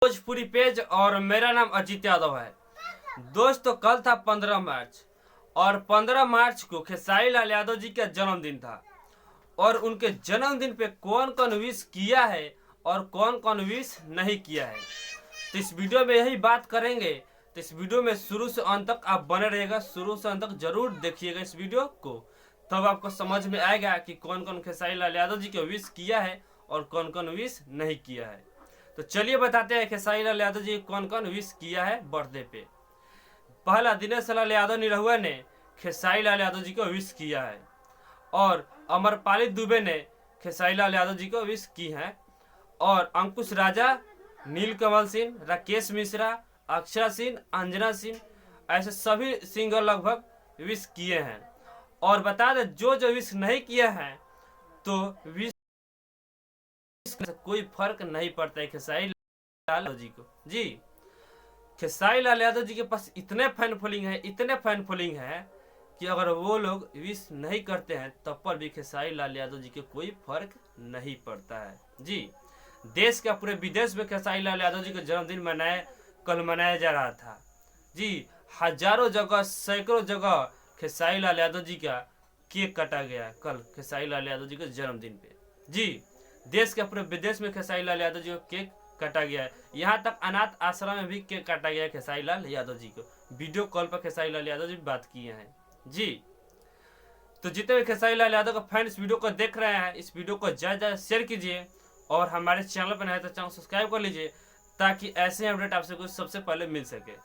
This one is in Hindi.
भोजपुरी पेज और मेरा नाम अजीत यादव है। दोस्तों कल था 15 मार्च और 15 मार्च को खेसारी लाल यादव जी का जन्मदिन था और उनके जन्मदिन पे कौन कौन विश किया है और कौन कौन विश नहीं किया है, तो इस वीडियो में यही बात करेंगे। तो इस वीडियो में शुरू से अंत तक आप बने रहेगा, शुरू से अंत तक जरूर देखिएगा इस वीडियो को, तब आपको समझ में आएगा कि कौन कौन खेसारी लाल यादव जी को विश किया है और कौन कौन विश नहीं किया है। तो चलिए बताते हैं खेसारी लाल यादव जी कौन कौन विश किया है बर्थडे पे। पहला दिनेश लाल यादव निरहुआ ने खेसारी लाल यादव जी को विश किया है और अमरपाली दुबे ने खेसारी लाल यादव जी को विश की है और अंकुश राजा, नीलकमल सिंह, राकेश मिश्रा, अक्षरा सिंह, अंजना सिंह, ऐसे सभी सिंगर लगभग विश किए हैं। और बता दें जो जो विश नहीं किया है तो विश कोई फर्क नहीं पड़ता है खेसारी लाल यादव जी को। जी खेसारी लाल यादव जी के पास इतने फैन फॉलोइंग है कि अगर वो लोग विश नहीं करते हैं तब पर भी खेसारी लाल यादव जी के कोई फर्क नहीं पड़ता है। जी देश का पूरे विदेश में खेसारी लाल यादव जी का जन्मदिन कल मनाया जा रहा था। जी हजारों जगह, सैकड़ों जगह खेसारी लाल यादव जी का केक काटा गया कल खेसारी लाल यादव जी के जन्मदिन पे। जी देश के पूरे विदेश में खेसारी लाल यादव जी को केक काटा गया है, यहाँ तक अनाथ आश्रम में भी केक काटा गया है खेसारी लाल यादव जी को। वीडियो कॉल पर खेसारी लाल यादव जी बात किए हैं। जी तो जितने भी खेसारी लाल यादव का फैन इस वीडियो को देख रहे हैं, इस वीडियो को ज्यादा शेयर कीजिए और हमारे चैनल पर नए तो चैनल सब्सक्राइब कर लीजिए ताकि ऐसे अपडेट आपसे कुछ सबसे पहले मिल सके।